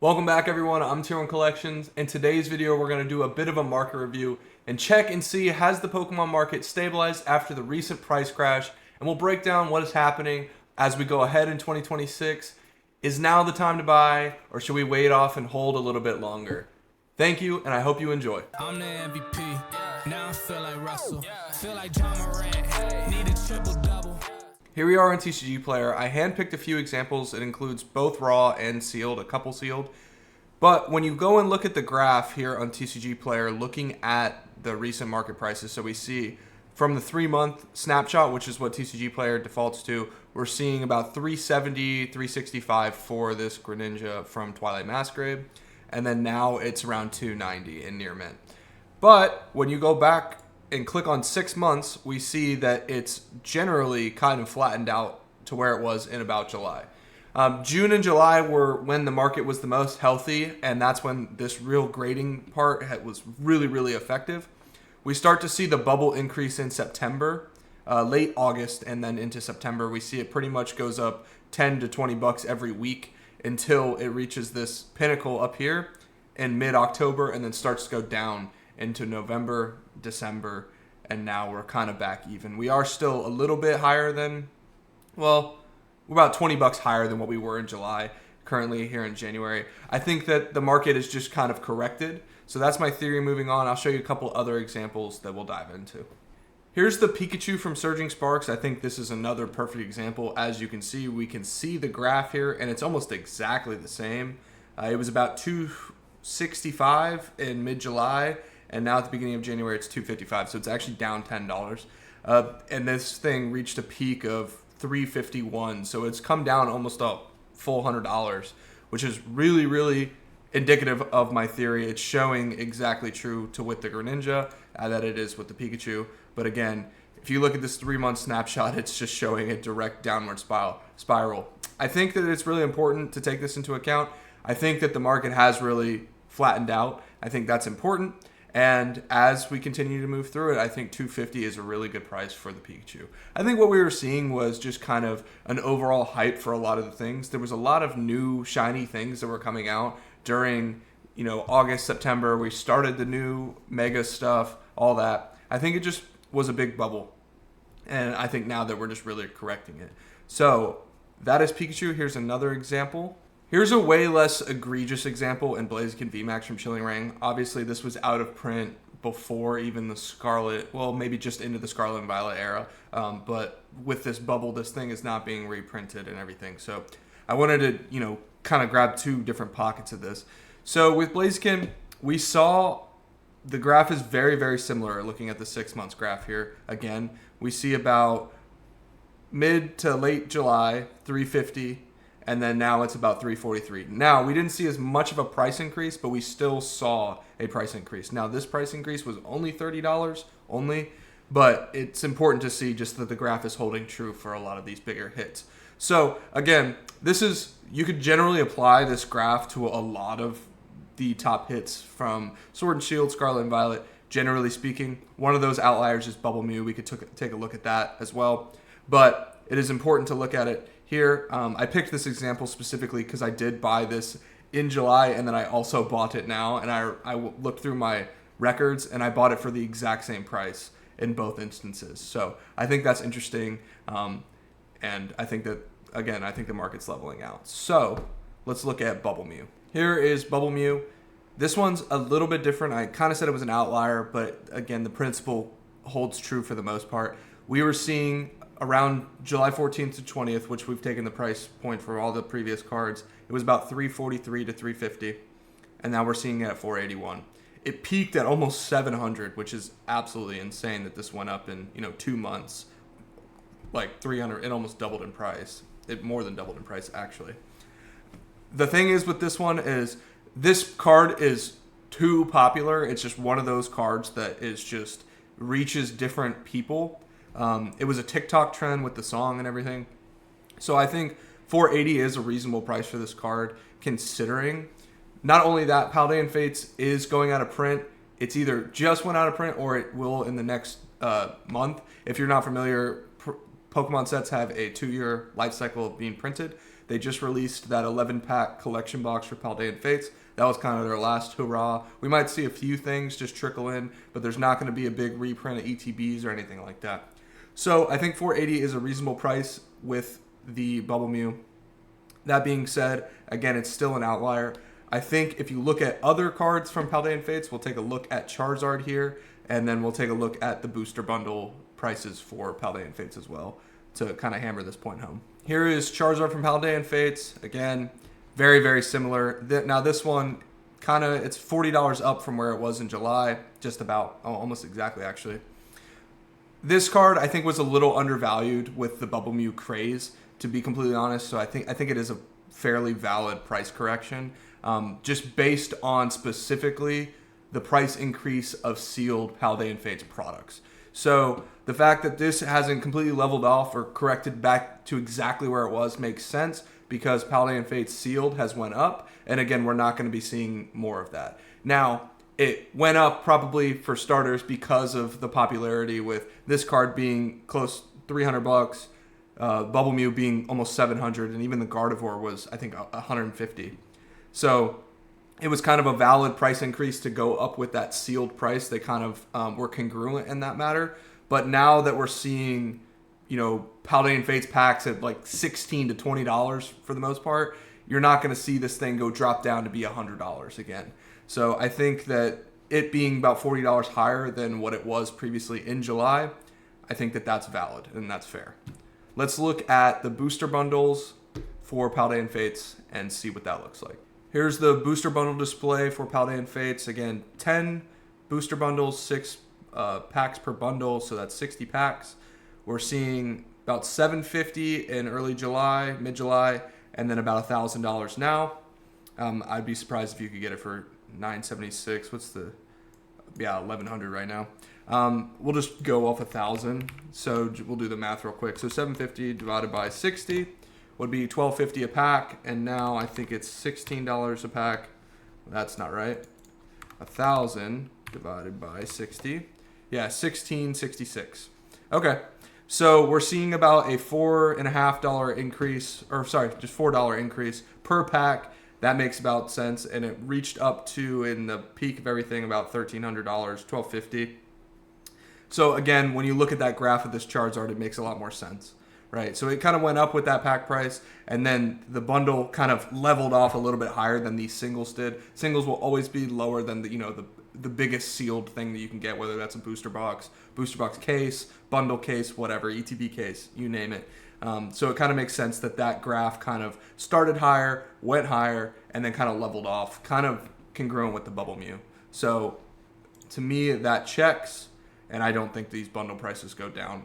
Welcome back everyone, I'm Tier 1 Collections. In today's video we're going to do a bit of a market review and check and see has the Pokemon market stabilized after the recent price crash, and we'll break down what is happening as we go ahead in 2026. Is now the time to buy, or should we wait off and hold a little bit longer? Thank you, and I hope you enjoy. I'm the MVP, now I feel like Russell, feel like John Morant, need a triple-double. Here we are in TCG Player. I handpicked a few examples. It includes both raw and sealed, a couple sealed. But when you go and look at the graph here on TCG Player, looking at the recent market prices, so we see from the 3-month snapshot, which is what TCG Player defaults to, we're seeing about 370, 365 for this Greninja from Twilight Masquerade. And then now it's around 290 in near mint. But when you go back and click on 6 months, we see that it's generally kind of flattened out to where it was in about July. June and July were when the market was the most healthy, and that's when this real grading part was really effective. We start to see the bubble increase in September, late August, and then into September. We see it pretty much goes up 10 to 20 bucks every week until it reaches this pinnacle up here in mid-October, and then starts to go down into November, December, and now we're kind of back even. We are still a little bit higher than, well, we're about 20 bucks higher than what we were in July, currently here in January. I think that the market is just kind of corrected. So that's my theory moving on. I'll show you a couple other examples that we'll dive into. Here's the Pikachu from Surging Sparks. I think this is another perfect example. As you can see, we can see the graph here, and it's almost exactly the same. It was about 265 in mid-July, and now at the beginning of January, it's 255. So it's actually down $10. And this thing reached a peak of 351. So it's come down almost a full $100, which is really indicative of my theory. It's showing exactly true to with the Greninja that it is with the Pikachu. But again, if you look at this 3-month snapshot, it's just showing a direct downward spiral. I think that it's really important to take this into account. I think that the market has really flattened out. I think that's important. And as we continue to move through it, I think 250 is a really good price for the Pikachu. I think what we were seeing was just kind of an overall hype for a lot of the things. There was a lot of new shiny things that were coming out during, August, September. We started the new mega stuff, all that. I think it just was a big bubble. And I think now that we're just really correcting it. So that is Pikachu. Here's another example. Here's a way less egregious example in Blaziken VMAX from Chilling Reign. Obviously, this was out of print before even the Scarlet, well, maybe just into the Scarlet and Violet era. But with this bubble, this thing is not being reprinted and everything. So I wanted to, kind of grab two different pockets of this. So with Blaziken, we saw the graph is very similar. Looking at the 6 months graph here, again, we see about mid to late July, 350. And then now it's about 343. Now, we didn't see as much of a price increase, but we still saw a price increase. Now, this price increase was only $30 only, but it's important to see just that the graph is holding true for a lot of these bigger hits. So, again, you could generally apply this graph to a lot of the top hits from Sword and Shield, Scarlet and Violet. Generally speaking, one of those outliers is Bubble Mew. We could take a look at that as well. But it is important to look at it here. I picked this example specifically because I did buy this in July, and then I also bought it now. And I looked through my records, and I bought it for the exact same price in both instances. So I think that's interesting. And I think that, again, I think the market's leveling out. So let's look at Bubble Mew. Here is Bubble Mew. This one's a little bit different. I kind of said it was an outlier, but again, the principle holds true for the most part. We were seeing around July 14th to 20th, which we've taken the price point for all the previous cards, it was about 343 to 350, and now we're seeing it at 481. It peaked at almost 700, which is absolutely insane that this went up in 2 months, like 300. It almost doubled in price. It more than doubled in price actually. The thing is with this one is this card is too popular. It's just one of those cards that is just reaches different people. It was a TikTok trend with the song and everything. So I think 480 is a reasonable price for this card, considering not only that, Paldean Fates is going out of print. It's either just went out of print or it will in the next month. If you're not familiar, Pokemon sets have a 2-year life cycle of being printed. They just released that 11-pack collection box for Paldean Fates. That was kind of their last hurrah. We might see a few things just trickle in, but there's not going to be a big reprint of ETBs or anything like that. So I think 480 is a reasonable price with the Bubble Mew. That being said, again, it's still an outlier. I think if you look at other cards from Paldean Fates, we'll take a look at Charizard here, and then we'll take a look at the booster bundle prices for Paldean Fates as well to kind of hammer this point home. Here is Charizard from Paldean Fates. Again, very, very similar. Now this one, it's $40 up from where it was in July, just about, almost exactly actually. This card, I think, was a little undervalued with the Bubble Mew craze, to be completely honest. So I think it is a fairly valid price correction, just based on specifically the price increase of sealed Paldean Fates products. So the fact that this hasn't completely leveled off or corrected back to exactly where it was makes sense, because Paldean Fates sealed has went up, and again, we're not going to be seeing more of that. Now, it went up probably for starters because of the popularity with this card being close $300, Bubble Mew being almost $700, and even the Gardevoir was, I think, $150. So it was kind of a valid price increase to go up with that sealed price. They kind of were congruent in that matter. But now that we're seeing, Paldean Fates packs at like $16 to $20 for the most part, you're not going to see this thing go drop down to be $100 again. So I think that it being about $40 higher than what it was previously in July, I think that that's valid and that's fair. Let's look at the booster bundles for Paldean Fates and see what that looks like. Here's the booster bundle display for Paldean Fates. Again, 10 booster bundles, 6 packs per bundle, so that's 60 packs. We're seeing about $750 in early July, mid-July, and then about $1,000 now. I'd be surprised if you could get it for $976. $1,100 right now. We'll just go off 1,000. So we'll do the math real quick. So 750 divided by 60 would be $12.50 a pack, and now I think it's $16 a pack. That's not right. 1,000 divided by 60. Yeah, $16.66. Okay. So we're seeing about a $4.50 increase, or sorry, just $4 increase per pack. That makes about sense, and it reached up to, in the peak of everything, about $1,300, $1,250. So again, when you look at that graph of this Charizard, it makes a lot more sense, right? So it kind of went up with that pack price, and then the bundle kind of leveled off a little bit higher than these singles did. Singles will always be lower than the biggest sealed thing that you can get, whether that's a booster box case, bundle case, whatever, ETB case, you name it. So it kind of makes sense that graph kind of started higher, went higher, and then kind of leveled off, kind of congruent with the Bubble Mew. So to me, that checks, and I don't think these bundle prices go down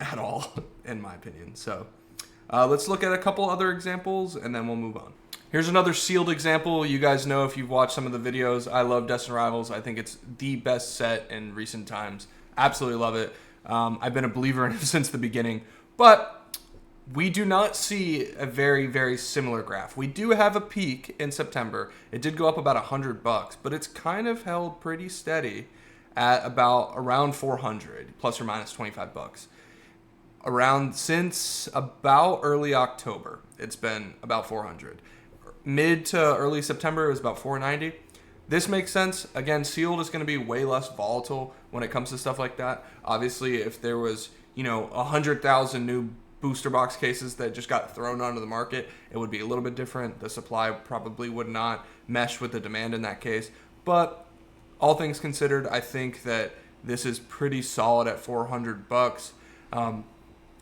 at all, in my opinion. So let's look at a couple other examples, and then we'll move on. Here's another sealed example. You guys know, if you've watched some of the videos, I love Destined Rivals. I think it's the best set in recent times. Absolutely love it. I've been a believer in it since the beginning. But we do not see a very, very similar graph. We do have a peak in September. It did go up about $100, but it's kind of held pretty steady at around 400, plus or minus $25. Since about early October, it's been about 400. Mid to early September, it was about 490. This makes sense. Again, sealed is going to be way less volatile when it comes to stuff like that. Obviously, if there was, 100,000 new booster box cases that just got thrown onto the market, it would be a little bit different. The supply probably would not mesh with the demand in that case. But all things considered, I think that this is pretty solid at $400.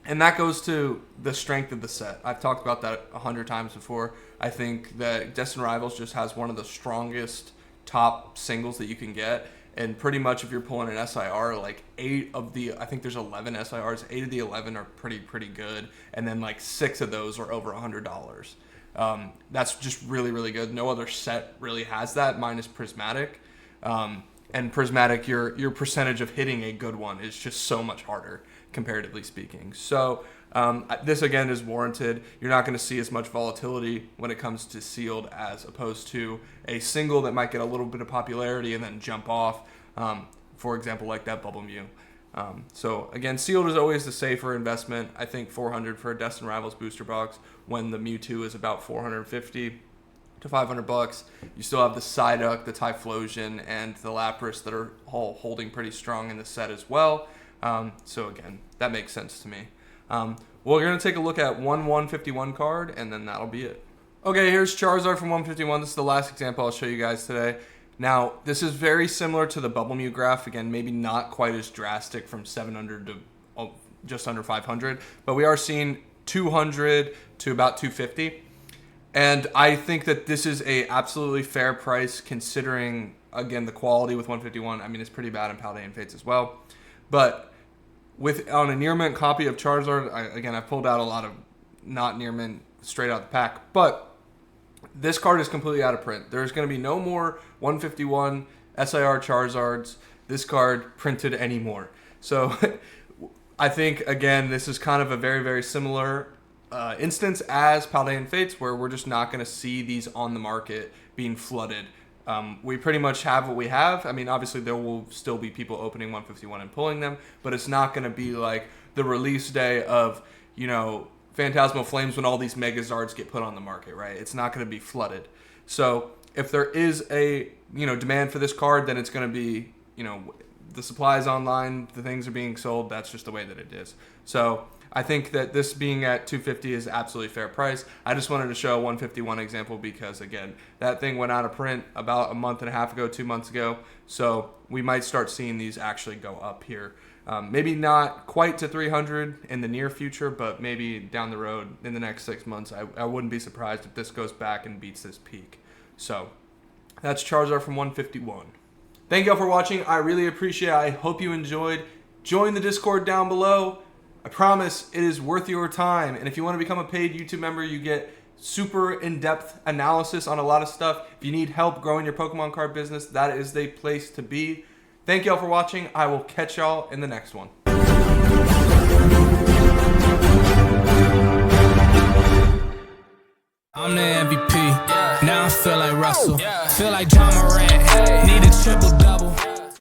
And that goes to the strength of the set. I've talked about that 100 times before. I think that Destined Rivals just has one of the strongest top singles that you can get. And pretty much if you're pulling an SIR, like I think there's 11 SIRs, 8 of the 11 are pretty good. And then like 6 of those are over $100. That's just really, really good. No other set really has that, minus Prismatic. And Prismatic, your percentage of hitting a good one is just so much harder, comparatively speaking. So this again is warranted. You're not going to see as much volatility when it comes to sealed as opposed to a single that might get a little bit of popularity and then jump off. For example, like that Bubble Mew. So again, sealed is always the safer investment. I think 400 for a Destin Rivals booster box when the Mewtwo is about 450 to 500 bucks. You still have the Psyduck, the Typhlosion, and the Lapras that are all holding pretty strong in the set as well. So again, that makes sense to me. We're going to take a look at one 151 card, and then that'll be it. Okay, here's Charizard from 151. This is the last example I'll show you guys today. Now, this is very similar to the Bubble Mew graph. Again, maybe not quite as drastic from 700 to just under 500, but we are seeing 200 to about 250. And I think that this is a absolutely fair price considering, again, the quality with 151. I mean, it's pretty bad in Paldean Fates as well. But on a near mint copy of Charizard, I've pulled out a lot of not near mint straight out the pack, but this card is completely out of print. There's going to be no more 151 SIR Charizards, this card printed anymore. So I think, again, this is kind of a very, very similar instance as Paldean Fates, where we're just not going to see these on the market being flooded. We pretty much have what we have. I mean, obviously there will still be people opening 151 and pulling them, but it's not going to be like the release day of, Phantasmal Flames when all these Megazards get put on the market, right? It's not going to be flooded. So if there is a, demand for this card, then it's going to be, the supply is online, the things are being sold. That's just the way that it is. So I think that this being at 250 is absolutely fair price. I just wanted to show a 151 example because, again, that thing went out of print about a month and a half ago, 2 months ago. So we might start seeing these actually go up here. Maybe not quite to 300 in the near future, but maybe down the road in the next 6 months. I wouldn't be surprised if this goes back and beats this peak. So that's Charizard from 151. Thank you all for watching. I really appreciate it. I hope you enjoyed. Join the Discord down below. I promise it is worth your time. And if you want to become a paid YouTube member, you get super in-depth analysis on a lot of stuff. If you need help growing your Pokemon card business, that is the place to be. Thank you all for watching. I will catch y'all in the next one. I'm the MVP. Now I feel like Russell. Feel like John Morant. Need a triple double.